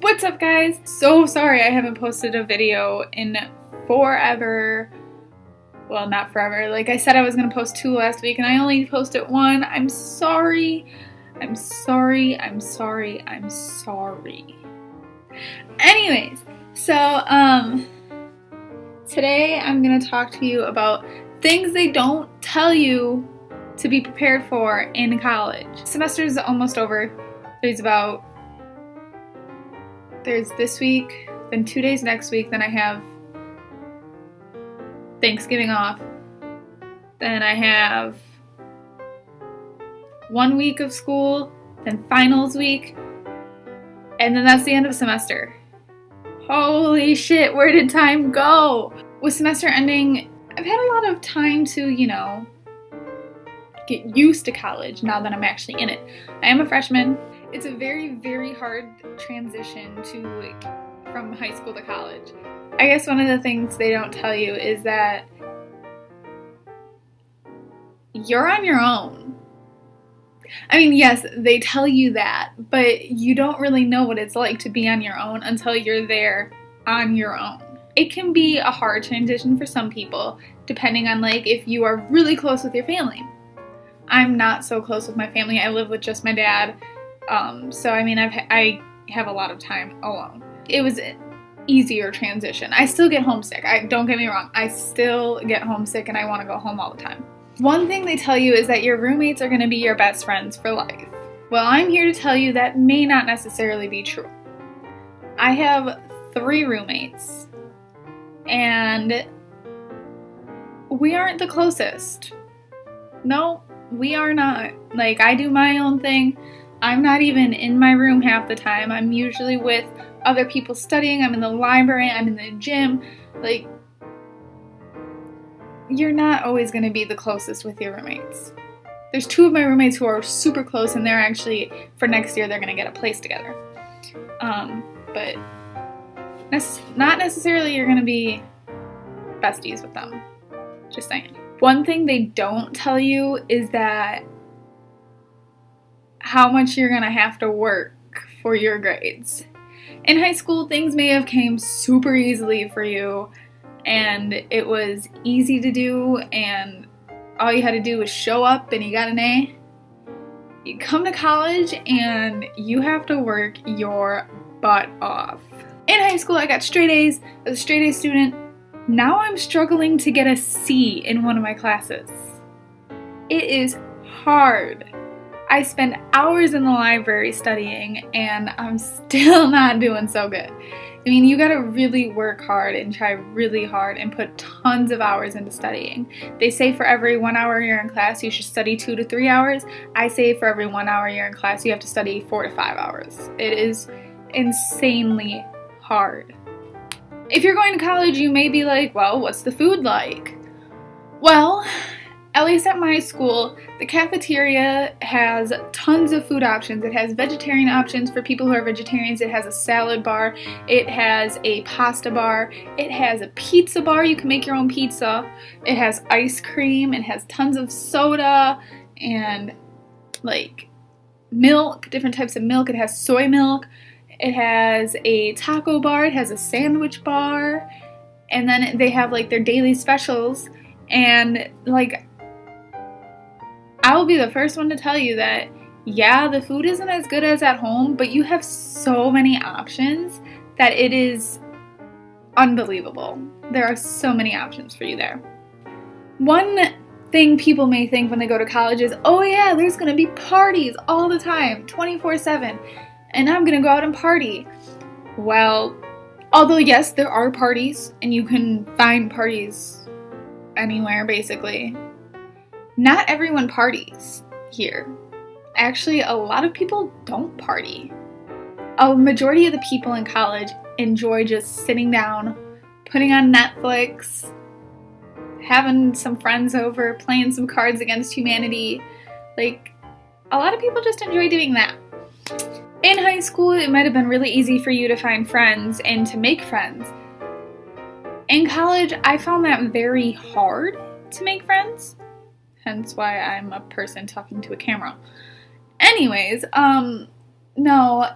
What's up, guys? So sorry I haven't posted a video in forever. Well, not forever. Like I said, I was going to post 2 last week and I only posted 1. I'm sorry. Anyways, so today I'm going to talk to you about things they don't tell you to be prepared for in college. Semester is almost over. There's this week, then 2 days next week, then I have Thanksgiving off, then I have 1 week of school, then finals week, and then that's the end of the semester. Holy shit, where did time go? With semester ending, I've had a lot of time to, get used to college now that I'm actually in it. I am a freshman. It's a very, very hard transition from high school to college. I guess one of the things they don't tell you is that you're on your own. I mean, yes, they tell you that, but you don't really know what it's like to be on your own until you're there on your own. It can be a hard transition for some people, depending on if you are really close with your family. I'm not so close with my family. I live with just my dad. So I mean, I have a lot of time alone. It was an easier transition. I still get homesick. Don't get me wrong. I still get homesick and I want to go home all the time. One thing they tell you is that your roommates are going to be your best friends for life. Well, I'm here to tell you that may not necessarily be true. I have 3 roommates and we aren't the closest. No, we are not. I do my own thing. I'm not even in my room half the time. I'm usually with other people studying. I'm in the library. I'm in the gym. You're not always going to be the closest with your roommates. There's 2 of my roommates who are super close, and they're actually, for next year, they're going to get a place together. But not necessarily you're going to be besties with them. Just saying. One thing they don't tell you is that how much you're gonna have to work for your grades. In high school, things may have came super easily for you, and it was easy to do, and all you had to do was show up and you got an A. You come to college and you have to work your butt off. In high school, I got straight A's. I was a straight A student. Now I'm struggling to get a C in one of my classes. It is hard. I spend hours in the library studying and I'm still not doing so good. I mean, you gotta really work hard and try really hard and put tons of hours into studying. They say for every 1 hour you're in class, you should study 2 to 3 hours. I say for every 1 hour you're in class, you have to study 4 to 5 hours. It is insanely hard. If you're going to college, you may be like, well, what's the food like? Well, at least at my school, the cafeteria has tons of food options. It has vegetarian options for people who are vegetarians. It has a salad bar. It has a pasta bar. It has a pizza bar. You can make your own pizza. It has ice cream. It has tons of soda and milk, different types of milk. It has soy milk. It has a taco bar. It has a sandwich bar. And then they have their daily specials. And I will be the first one to tell you that, yeah, the food isn't as good as at home, but you have so many options that it is unbelievable. There are so many options for you there. One thing people may think when they go to college is, oh yeah, there's going to be parties all the time, 24/7, and I'm going to go out and party. Well, although yes, there are parties, and you can find parties anywhere, basically. Not everyone parties here. Actually, a lot of people don't party. A majority of the people in college enjoy just sitting down, putting on Netflix, having some friends over, playing some Cards Against Humanity. A lot of people just enjoy doing that. In high school, it might have been really easy for you to find friends and to make friends. In college, I found that very hard to make friends. Hence why I'm a person talking to a camera. Anyways, No,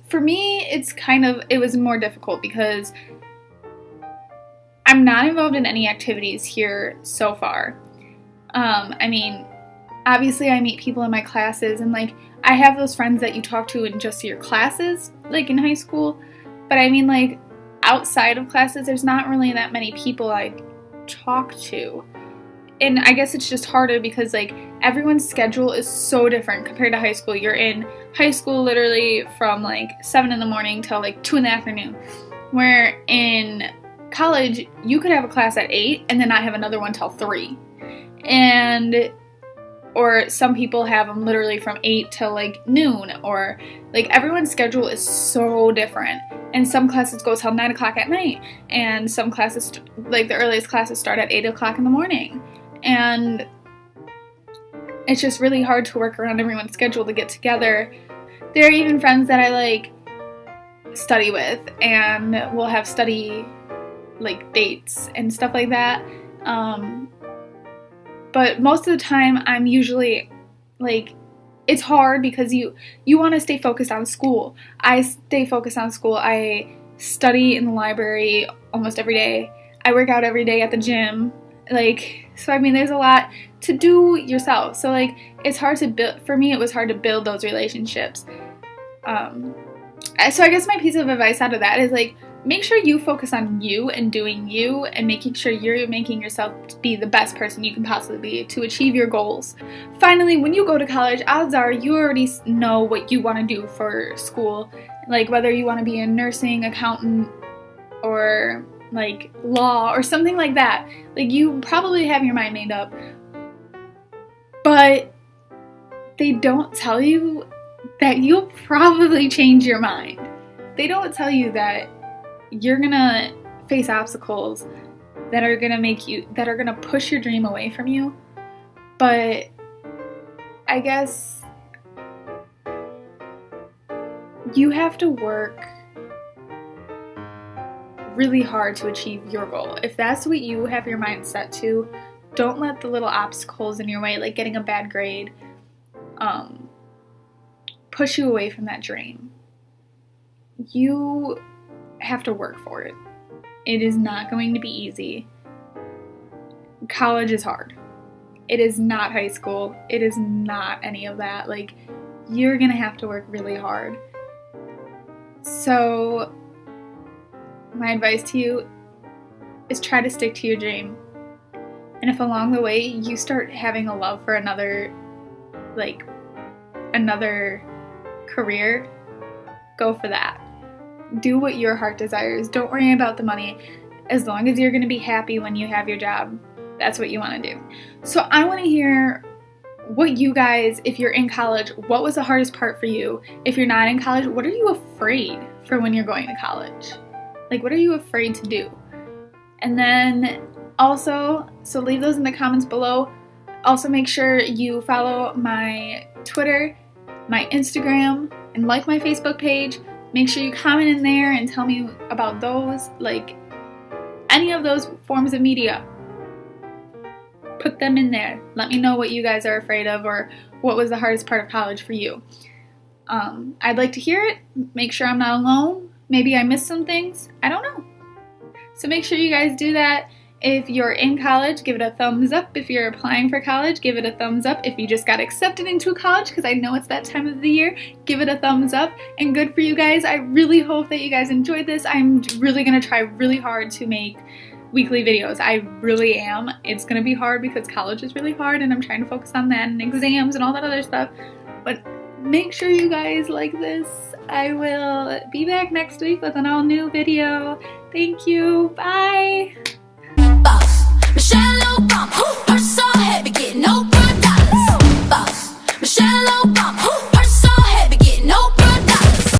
for me, it was more difficult because I'm not involved in any activities here so far. I mean, obviously I meet people in my classes, and like I have those friends that you talk to in just your classes, like in high school. But I mean, like outside of classes, there's not really that many people I talk to. And I guess it's just harder because like everyone's schedule is so different compared to high school. You're in high school literally from like 7 in the morning till like 2 in the afternoon. Where in college, you could have a class at 8 and then not have another one till 3. Or some people have them literally from 8 till like noon, or like everyone's schedule is so different. And some classes go till 9 o'clock at night, and some classes, like the earliest classes, start at 8 o'clock in the morning. And it's just really hard to work around everyone's schedule to get together. There are even friends that I like study with, and we'll have study like dates and stuff like that. But most of the time I'm usually like, it's hard because you want to stay focused on school. I stay focused on school. I study in the library almost every day. I work out every day at the gym. Like, so I mean, there's a lot to do yourself. So like, it's hard to build, for me, it was hard to build those relationships. So I guess my piece of advice out of that is like, make sure you focus on you and doing you and making sure you're making yourself be the best person you can possibly be to achieve your goals. Finally, when you go to college, odds are you already know what you want to do for school. Like whether you want to be a nursing, accountant, or like law or something like that. Like you probably have your mind made up. But they don't tell you that you'll probably change your mind. They don't tell you that you're gonna face obstacles that are gonna push your dream away from you. But I guess you have to work really hard to achieve your goal. If that's what you have your mind set to, don't let the little obstacles in your way, like getting a bad grade, push you away from that dream. You have to work for it. It is not going to be easy. College is hard. It is not high school. It is not any of that. Like, you're gonna have to work really hard. So, my advice to you is try to stick to your dream. And if along the way you start having a love for another career, go for that. Do what your heart desires. Don't worry about the money. As long as you're going to be happy when you have your job, that's what you want to do. So I want to hear what you guys, if you're in college, what was the hardest part for you? If you're not in college, what are you afraid for when you're going to college? Like, what are you afraid to do? And then also, so leave those in the comments below. Also make sure you follow my Twitter, my Instagram, and like my Facebook page. Make sure you comment in there and tell me about those, like any of those forms of media. Put them in there. Let me know what you guys are afraid of or what was the hardest part of college for you. I'd like to hear it. Make sure I'm not alone. Maybe I missed some things. I don't know. So make sure you guys do that. If you're in college, give it a thumbs up. If you're applying for college, give it a thumbs up. If you just got accepted into college, because I know it's that time of the year, give it a thumbs up. And good for you guys. I really hope that you guys enjoyed this. I'm really going to try really hard to make weekly videos. I really am. It's going to be hard because college is really hard and I'm trying to focus on that and exams and all that other stuff. But make sure you guys like this. I will be back next week with an all new video. Thank you. Bye.